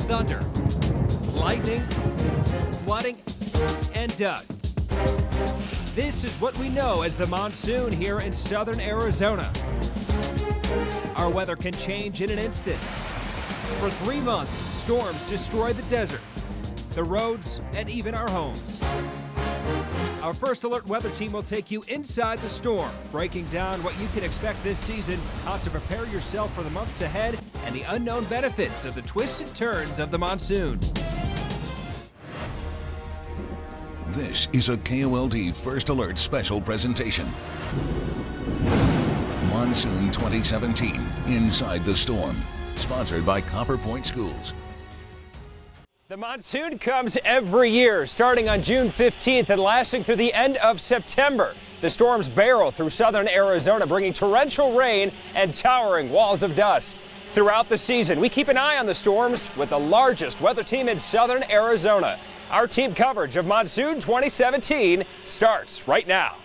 thunder, lightning, flooding, and dust. This is what we know as the monsoon here in southern Arizona. Our weather can change in an instant. For 3 months, storms destroy the desert, the roads, and even our homes. Our First Alert weather team will take you inside the storm, breaking down what you can expect this season, how to prepare yourself for the months ahead, and the unknown benefits of the twists and turns of the monsoon. This is a KOLD First Alert special presentation. Monsoon 2017, Inside the Storm, sponsored by Copper Point Schools. The monsoon comes every year, starting on June 15th and lasting through the end of September. The storms barrel through southern Arizona, bringing torrential rain and towering walls of dust. Throughout the season, we keep an eye on the storms with the largest weather team in southern Arizona. Our team coverage of Monsoon 2017 starts right now.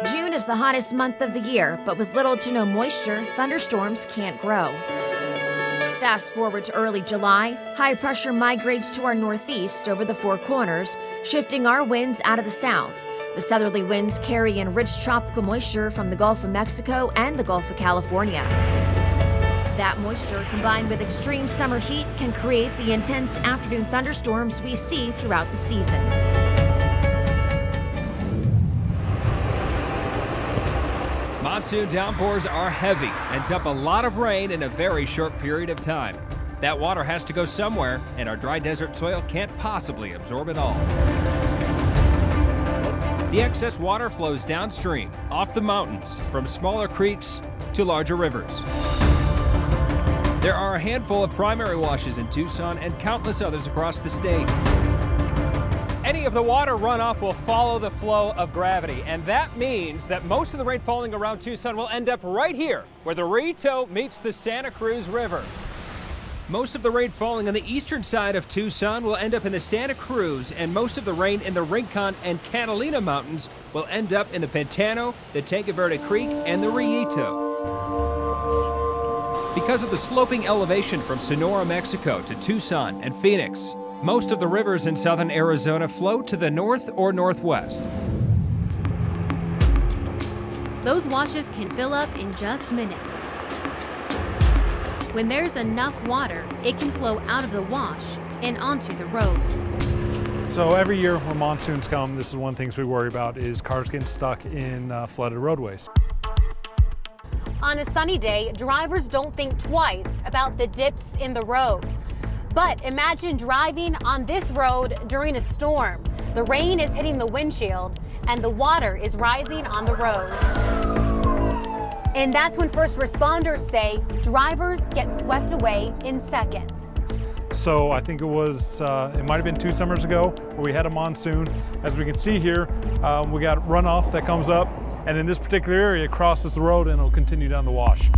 June is the hottest month of the year, but with little to no moisture, thunderstorms can't grow. Fast forward to early July, high pressure migrates to our northeast over the Four Corners, shifting our winds out of the south. The southerly winds carry in rich tropical moisture from the Gulf of Mexico and the Gulf of California. That moisture, combined with extreme summer heat, can create the intense afternoon thunderstorms we see throughout the season. Monsoon downpours are heavy and dump a lot of rain in a very short period of time. That water has to go somewhere, and our dry desert soil can't possibly absorb it all. The excess water flows downstream, off the mountains, from smaller creeks to larger rivers. There are a handful of primary washes in Tucson and countless others across the state. Any of the water runoff will follow the flow of gravity, and that means that most of the rain falling around Tucson will end up right here, where the Rito meets the Santa Cruz River. Most of the rain falling on the eastern side of Tucson will end up in the Santa Cruz, and most of the rain in the Rincon and Catalina Mountains will end up in the Pantano, the Tanque Verde Creek, and the Rito. Because of the sloping elevation from Sonora, Mexico to Tucson and Phoenix, most of the rivers in southern Arizona flow to the north or northwest. Those washes can fill up in just minutes. When there's enough water, it can flow out of the wash and onto the roads. So every year when monsoons come, this is one of the things we worry about is cars getting stuck in flooded roadways. On a sunny day, drivers don't think twice about the dips in the road. But imagine driving on this road during a storm. The rain is hitting the windshield and the water is rising on the road. And that's when first responders say drivers get swept away in seconds. So I think it might have been 2 summers ago where we had a monsoon. As we can see here, we got runoff that comes up, and in this particular area it crosses the road and it'll continue down the wash.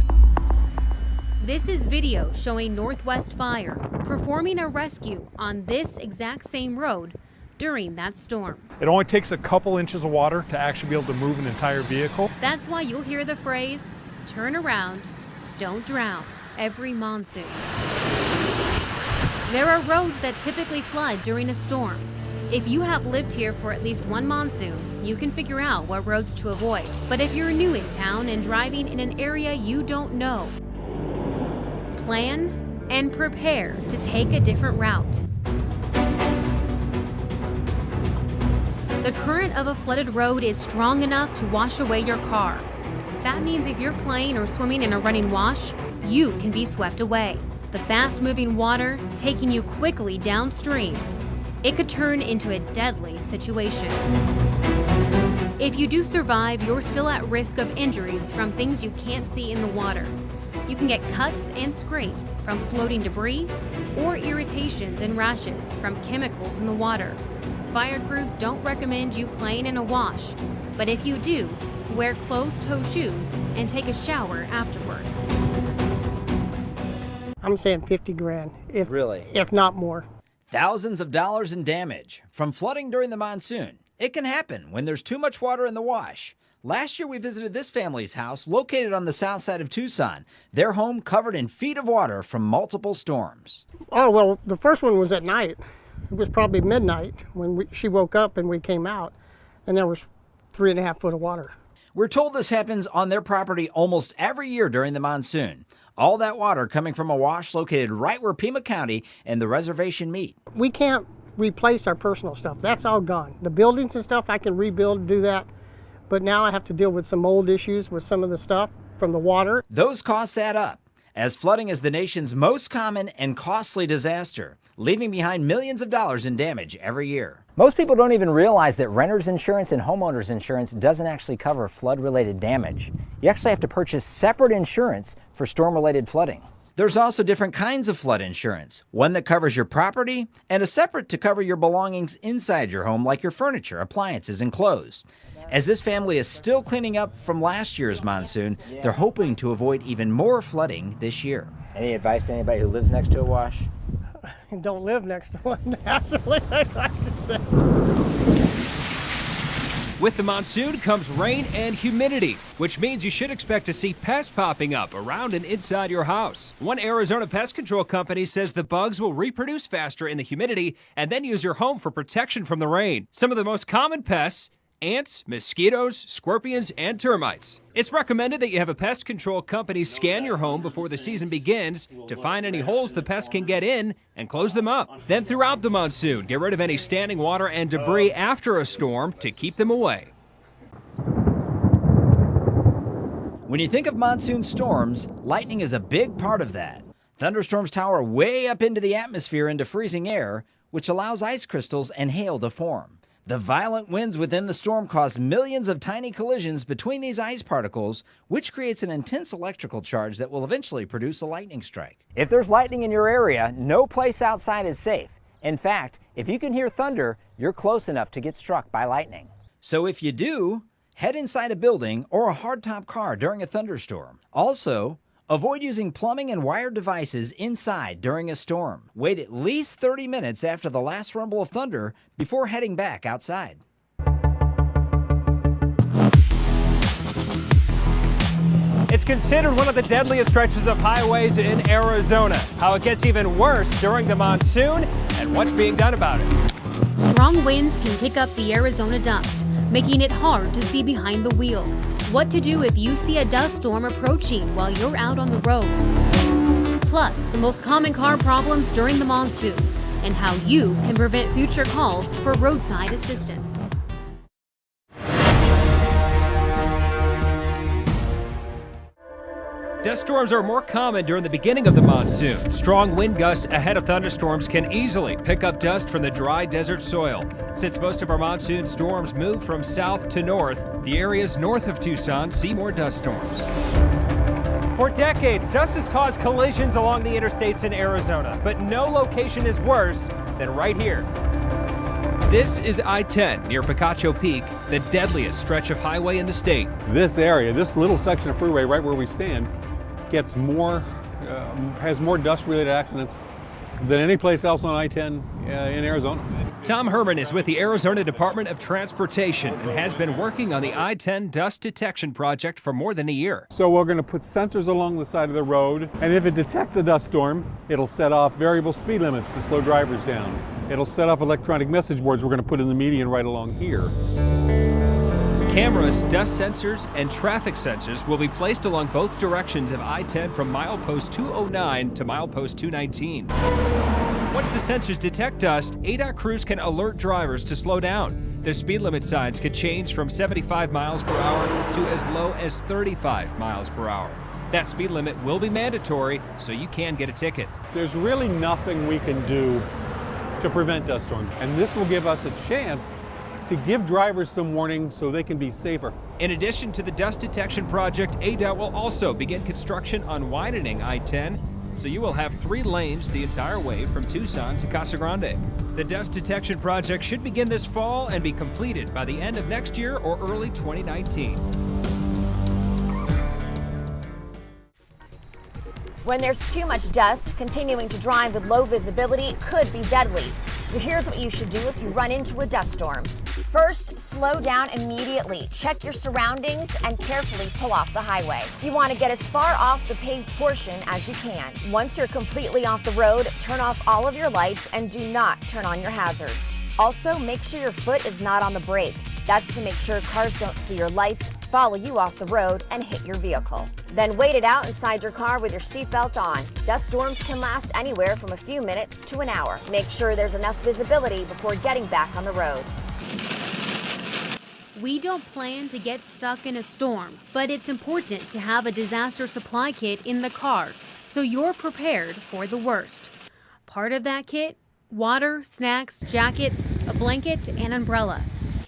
This is video showing Northwest Fire performing a rescue on this exact same road during that storm. It only takes a couple inches of water to actually be able to move an entire vehicle. That's why you'll hear the phrase, turn around, don't drown, every monsoon. There are roads that typically flood during a storm. If you have lived here for at least one monsoon, you can figure out what roads to avoid. But if you're new in town and driving in an area you don't know, plan and prepare to take a different route. The current of a flooded road is strong enough to wash away your car. That means if you're playing or swimming in a running wash, you can be swept away. The fast-moving water taking you quickly downstream. It could turn into a deadly situation. If you do survive, you're still at risk of injuries from things you can't see in the water. You can get cuts and scrapes from floating debris or irritations and rashes from chemicals in the water. Fire crews don't recommend you playing in a wash, but if you do, wear closed-toe shoes and take a shower afterward. I'm saying 50 grand, Really? if not more. Thousands of dollars in damage from flooding during the monsoon. It can happen when there's too much water in the wash. Last year, we visited this family's house located on the south side of Tucson. Their home covered in feet of water from multiple storms. Oh, well, the first one was at night. It was probably midnight when she woke up and we came out, and there was 3.5 foot of water. We're told this happens on their property almost every year during the monsoon. All that water coming from a wash located right where Pima County and the reservation meet. We can't replace our personal stuff. That's all gone. The buildings and stuff, I can rebuild, do that. But now I have to deal with some mold issues with some of the stuff from the water. Those costs add up, as flooding is the nation's most common and costly disaster, leaving behind millions of dollars in damage every year. Most people don't even realize that renter's insurance and homeowner's insurance doesn't actually cover flood-related damage. You actually have to purchase separate insurance for storm-related flooding. There's also different kinds of flood insurance, one that covers your property and a separate to cover your belongings inside your home, like your furniture, appliances, and clothes. As this family is still cleaning up from last year's monsoon, they're hoping to avoid even more flooding this year. Any advice to anybody who lives next to a wash? Don't live next to one. That's the only thing I can say. With the monsoon comes rain and humidity, which means you should expect to see pests popping up around and inside your house. One Arizona pest control company says the bugs will reproduce faster in the humidity and then use your home for protection from the rain. Some of the most common pests: ants, mosquitoes, scorpions, and termites. It's recommended that you have a pest control company scan your home before the season begins to find any holes the pests can get in and close them up. Then throughout the monsoon, get rid of any standing water and debris after a storm to keep them away. When you think of monsoon storms, lightning is a big part of that. Thunderstorms tower way up into the atmosphere into freezing air, which allows ice crystals and hail to form. The violent winds within the storm cause millions of tiny collisions between these ice particles, which creates an intense electrical charge that will eventually produce a lightning strike. If there's lightning in your area, no place outside is safe. In fact, if you can hear thunder, you're close enough to get struck by lightning. So if you do, head inside a building or a hardtop car during a thunderstorm. Also, avoid using plumbing and wired devices inside during a storm. Wait at least 30 minutes after the last rumble of thunder before heading back outside. It's considered one of the deadliest stretches of highways in Arizona. How it gets even worse during the monsoon and what's being done about it. Strong winds can kick up the Arizona dust, making it hard to see behind the wheel. What to do if you see a dust storm approaching while you're out on the roads. Plus, the most common car problems during the monsoon and how you can prevent future calls for roadside assistance. Dust storms are more common during the beginning of the monsoon. Strong wind gusts ahead of thunderstorms can easily pick up dust from the dry desert soil. Since most of our monsoon storms move from south to north, the areas north of Tucson see more dust storms. For decades, dust has caused collisions along the interstates in Arizona, but no location is worse than right here. This is I-10 near Picacho Peak, the deadliest stretch of highway in the state. This area, this little section of freeway right where we stand, gets more, has more dust-related accidents than any place else on I-10 in Arizona. Tom Herman is with the Arizona Department of Transportation and has been working on the I-10 dust detection project for more than a year. So we're going to put sensors along the side of the road, and if it detects a dust storm, it'll set off variable speed limits to slow drivers down. It'll set off electronic message boards we're going to put in the median right along here. Cameras, dust sensors, and traffic sensors will be placed along both directions of I-10 from milepost 209 to milepost 219. Once the sensors detect dust, ADOT crews can alert drivers to slow down. The speed limit signs could change from 75 miles per hour to as low as 35 miles per hour. That speed limit will be mandatory, so you can get a ticket. There's really nothing we can do to prevent dust storms, and this will give us a chance to give drivers some warning so they can be safer. In addition to the dust detection project, ADOT will also begin construction on widening I-10, so you will have 3 lanes the entire way from Tucson to Casa Grande. The dust detection project should begin this fall and be completed by the end of next year or early 2019. When there's too much dust, continuing to drive with low visibility could be deadly. So here's what you should do if you run into a dust storm. First, slow down immediately. Check your surroundings and carefully pull off the highway. You want to get as far off the paved portion as you can. Once you're completely off the road, turn off all of your lights and do not turn on your hazards. Also, make sure your foot is not on the brake. That's to make sure cars don't see your lights, follow you off the road, and hit your vehicle. Then wait it out inside your car with your seatbelt on. Dust storms can last anywhere from a few minutes to an hour. Make sure there's enough visibility before getting back on the road. We don't plan to get stuck in a storm, but it's important to have a disaster supply kit in the car so you're prepared for the worst. Part of that kit: water, snacks, jackets, a blanket, and umbrella.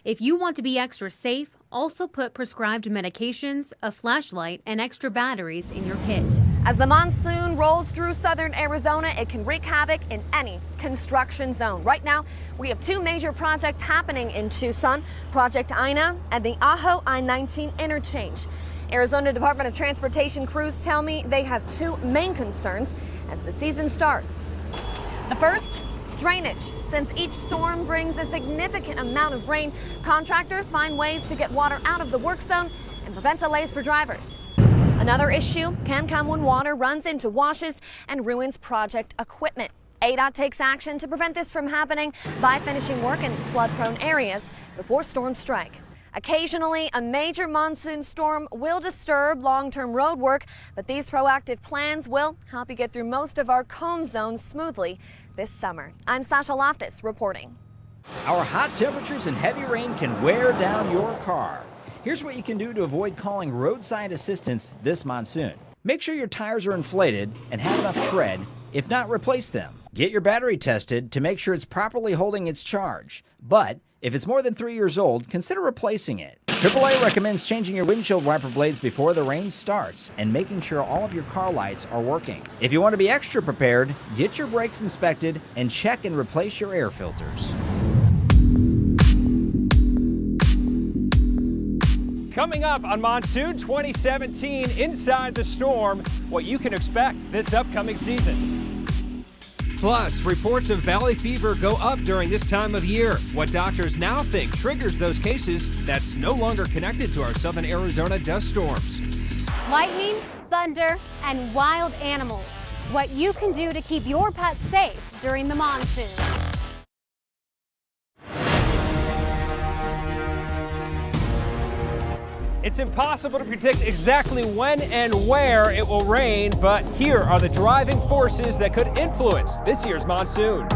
If you want to be extra safe, also put prescribed medications, a flashlight, and extra batteries in your kit. As the monsoon rolls through southern Arizona, it can wreak havoc in any construction zone. Right now, we have two major projects happening in Tucson, Project Ina and the Ajo I-19 interchange. Arizona Department of Transportation crews tell me they have two main concerns as the season starts. The first, drainage. Since each storm brings a significant amount of rain, contractors find ways to get water out of the work zone and prevent delays for drivers. Another issue can come when water runs into washes and ruins project equipment. ADOT takes action to prevent this from happening by finishing work in flood-prone areas before storms strike. Occasionally, a major monsoon storm will disturb long-term road work, but these proactive plans will help you get through most of our cone zones smoothly this summer. I'm Sasha Loftus reporting. Our hot temperatures and heavy rain can wear down your car. Here's what you can do to avoid calling roadside assistance this monsoon. Make sure your tires are inflated and have enough tread. If not, replace them. Get your battery tested to make sure it's properly holding its charge. But if it's more than 3 years old, consider replacing it. AAA recommends changing your windshield wiper blades before the rain starts and making sure all of your car lights are working. If you want to be extra prepared, get your brakes inspected and check and replace your air filters. Coming up on Monsoon 2017, Inside the Storm, what you can expect this upcoming season. Plus, reports of valley fever go up during this time of year. What doctors now think triggers those cases that's no longer connected to our southern Arizona dust storms. Lightning, thunder, and wild animals. What you can do to keep your pets safe during the monsoon. It's impossible to predict exactly when and where it will rain, but here are the driving forces that could influence this year's monsoon.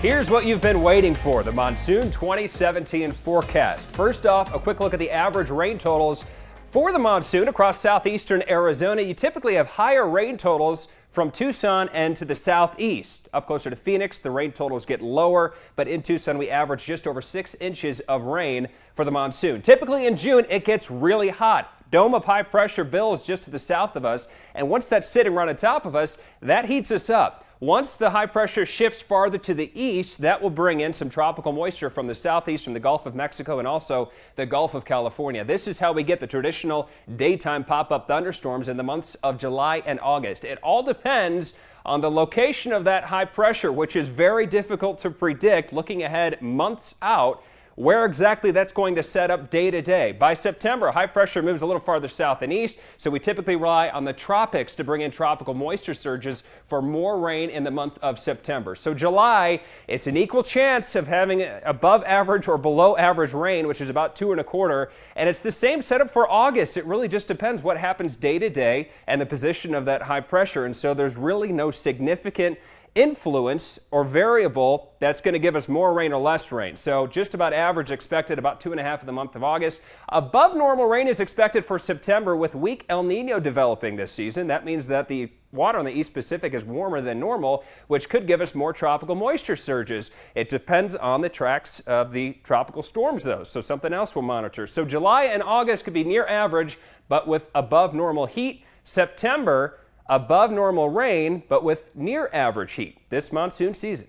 Here's what you've been waiting for, the Monsoon 2017 forecast. First off, a quick look at the average rain totals for the monsoon across southeastern Arizona. You typically have higher rain totals from Tucson and to the southeast. Up closer to Phoenix, the rain totals get lower, but in Tucson, we average just over 6 inches of rain for the monsoon. Typically in June, it gets really hot. Dome of high pressure billows just to the south of us, and once that's sitting right on top of us, that heats us up. Once the high pressure shifts farther to the east, that will bring in some tropical moisture from the southeast, from the Gulf of Mexico and also the Gulf of California. This is how we get the traditional daytime pop-up thunderstorms in the months of July and August. It all depends on the location of that high pressure, which is very difficult to predict looking ahead months out, where exactly that's going to set up day to day. By September, high pressure moves a little farther south and east, so we typically rely on the tropics to bring in tropical moisture surges for more rain in the month of September. So July, it's an equal chance of having above average or below average rain, which is about 2 1/4, and it's the same setup for August. It really just depends what happens day to day and the position of that high pressure, and so there's really no significant influence or variable that's going to give us more rain or less rain. So just about average expected, about 2.5 in the month of August. Above normal rain is expected for September with weak El Nino developing this season. That means that the water on the East Pacific is warmer than normal, which could give us more tropical moisture surges. It depends on the tracks of the tropical storms, though, so something else we'll monitor. So July and August could be near average, but with above normal heat. September, above normal rain, but with near average heat this monsoon season.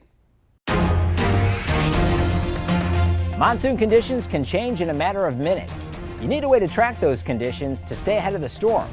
Monsoon conditions can change in a matter of minutes. You need a way to track those conditions to stay ahead of the storm.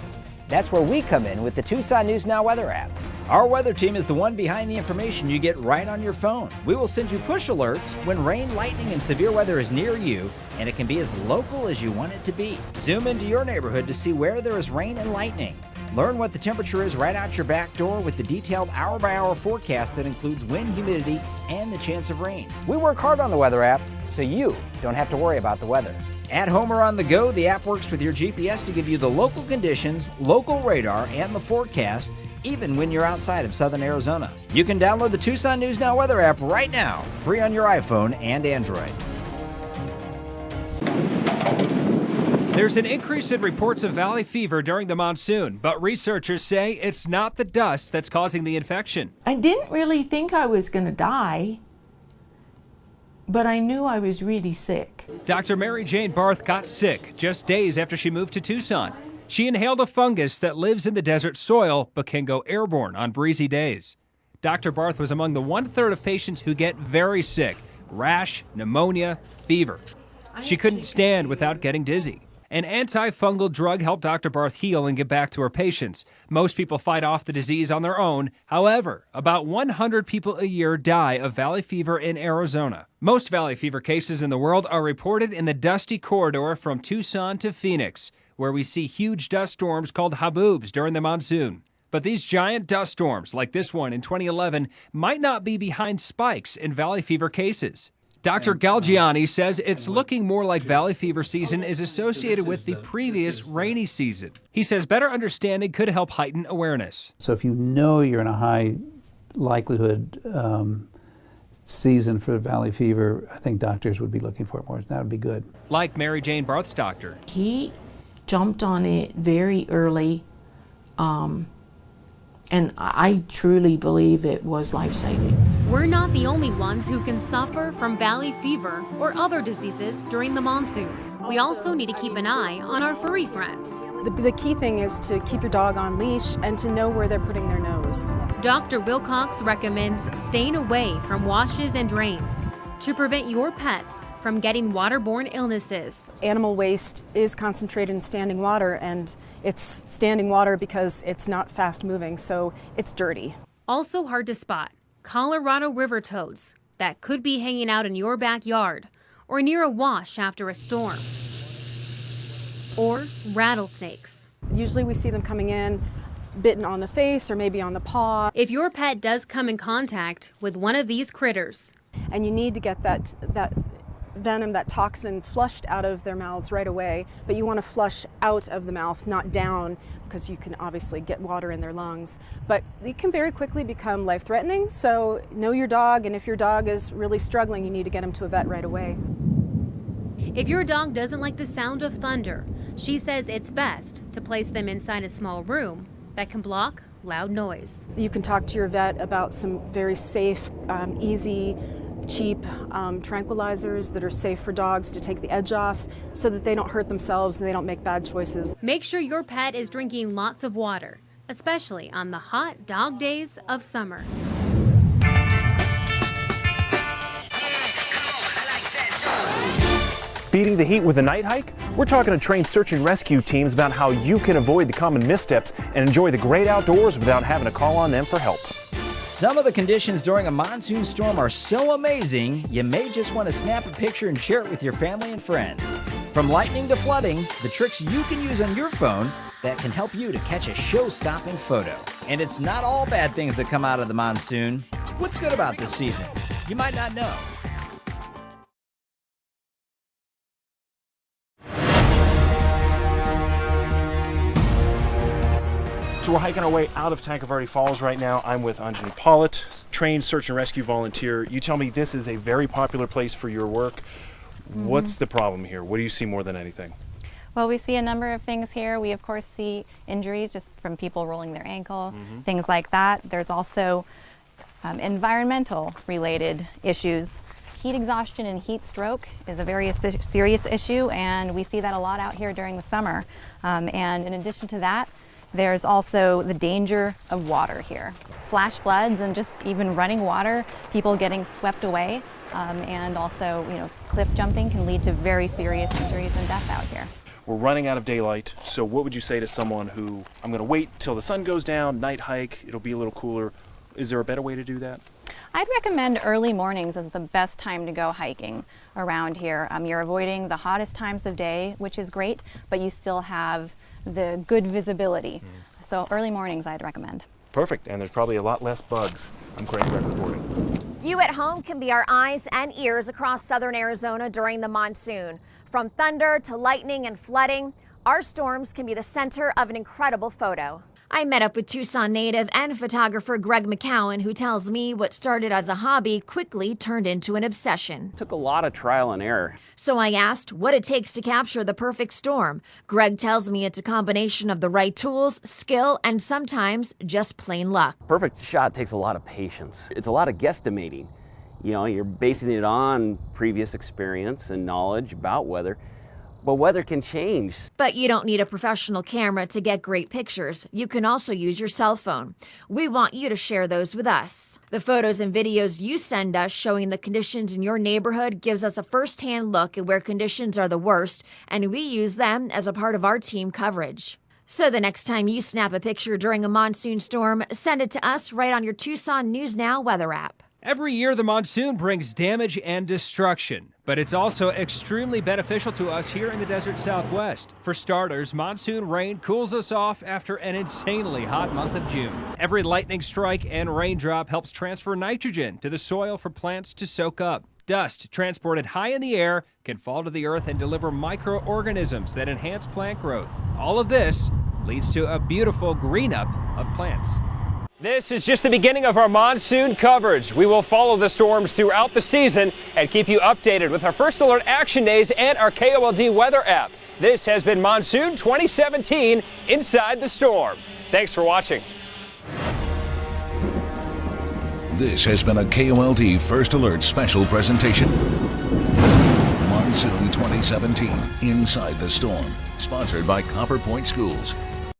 That's where we come in with the Tucson News Now weather app. Our weather team is the one behind the information you get right on your phone. We will send you push alerts when rain, lightning, and severe weather is near you, and it can be as local as you want it to be. Zoom into your neighborhood to see where there is rain and lightning. Learn what the temperature is right out your back door with the detailed hour-by-hour forecast that includes wind, humidity, and the chance of rain. We work hard on the weather app so you don't have to worry about the weather. At home or on the go, the app works with your GPS to give you the local conditions, local radar, and the forecast, even when you're outside of southern Arizona. You can download the Tucson News Now weather app right now, free on your iPhone and Android. There's an increase in reports of valley fever during the monsoon, but researchers say it's not the dust that's causing the infection. I didn't really think I was going to die, but I knew I was really sick. Dr. Mary Jane Barth got sick just days after she moved to Tucson. She inhaled a fungus that lives in the desert soil but can go airborne on breezy days. Dr. Barth was among the 1/3 of patients who get very sick: rash, pneumonia, fever. She couldn't stand without getting dizzy. An antifungal drug helped Dr. Barth heal and get back to her patients. Most people fight off the disease on their own. However, about 100 people a year die of valley fever in Arizona. Most valley fever cases in the world are reported in the dusty corridor from Tucson to Phoenix, where we see huge dust storms called haboobs during the monsoon. But these giant dust storms, like this one in 2011, might not be behind spikes in valley fever cases. Dr. Galgiani says it's looking more like valley fever season is associated with the previous rainy season. He says better understanding could help heighten awareness. So if you know you're in a high likelihood season for valley fever, I think doctors would be looking for it more. That would be good. Like Mary Jane Barth's doctor. He jumped on it very early, and I truly believe it was life-saving. We're not the only ones who can suffer from valley fever or other diseases during the monsoon. We also need to keep an eye on our furry friends. The key thing is to keep your dog on leash and to know where they're putting their nose. Dr. Wilcox recommends staying away from washes and drains to prevent your pets from getting waterborne illnesses. Animal waste is concentrated in standing water, and it's standing water because it's not fast moving, so it's dirty. Also hard to spot: Colorado river toads that could be hanging out in your backyard or near a wash after a storm. Or rattlesnakes. Usually we see them coming in bitten on the face or maybe on the paw. If your pet does come in contact with one of these critters, and you need to get that venom, that toxin, flushed out of their mouths right away, but you want to flush out of the mouth, not down, because you can obviously get water in their lungs. But it can very quickly become life-threatening, so know your dog, and if your dog is really struggling, you need to get him to a vet right away. if your dog doesn't like the sound of thunder, she says it's best to place them inside a small room that can block loud noise. You can talk to your vet about some very safe, easy, cheap tranquilizers that are safe for dogs to take the edge off so that they don't hurt themselves and they don't make bad choices. Make sure your pet is drinking lots of water, especially on the hot dog days of summer. Beating the heat with a night hike? We're talking to trained search and rescue teams about how you can avoid the common missteps and enjoy the great outdoors without having to call on them for help. Some of the conditions during a monsoon storm are so amazing, you may just want to snap a picture and share it with your family and friends. From lightning to flooding, the tricks you can use on your phone that can help you to catch a show-stopping photo. And it's not all bad things that come out of the monsoon. What's good about this season? You might not know. So we're hiking our way out of Tanque Verde Falls right now. I'm with Anjani Pollitt, trained search and rescue volunteer. You tell me this is a very popular place for your work. What's the problem here? What do you see more than anything? Well, we see a number of things here. We, of course, see injuries just from people rolling their ankle, things like that. There's also environmental related issues. Heat exhaustion and heat stroke is a very serious issue, and we see that a lot out here during the summer. And in addition to that, there's also the danger of water here. Flash floods and just even running water, people getting swept away, and also, cliff jumping can lead to very serious injuries and death out here. We're running out of daylight. So what would you say to someone who, I'm going to wait till the sun goes down, night hike, it'll be a little cooler. Is there a better way to do that? I'd recommend early mornings as the best time to go hiking around here. You're avoiding the hottest times of day, which is great, but you still have the good visibility. So early mornings I'd recommend. Perfect, and there's probably a lot less bugs. I'm Craig Red reporting. You at home can be our eyes and ears across southern Arizona during the monsoon. From thunder to lightning and flooding, our storms can be the center of an incredible photo. I met up with Tucson native and photographer Greg McCowan, who tells me what started as a hobby quickly turned into an obsession. Took a lot of trial and error. So I asked what it takes to capture the perfect storm. Greg tells me it's a combination of the right tools, skill, and sometimes just plain luck. Perfect shot takes a lot of patience. It's a lot of guesstimating. You know, you're basing it on previous experience and knowledge about weather. But weather can change. But you don't need a professional camera to get great pictures. You can also use your cell phone. We want you to share those with us. The photos and videos you send us showing the conditions in your neighborhood gives us a first-hand look at where conditions are the worst, and we use them as a part of our team coverage. So the next time you snap a picture during a monsoon storm, send it to us right on your Tucson News Now weather app. Every year, the monsoon brings damage and destruction, but it's also extremely beneficial to us here in the desert Southwest. For starters, monsoon rain cools us off after an insanely hot month of June. Every lightning strike and raindrop helps transfer nitrogen to the soil for plants to soak up. Dust transported high in the air can fall to the earth and deliver microorganisms that enhance plant growth. All of this leads to a beautiful green up of plants. This is just the beginning of our monsoon coverage. We will follow the storms throughout the season and keep you updated with our First Alert Action Days and our KOLD weather app. This has been Monsoon 2017 Inside the Storm. Thanks for watching. This has been a KOLD First Alert special presentation. Monsoon 2017 Inside the Storm, sponsored by Copper Point Schools.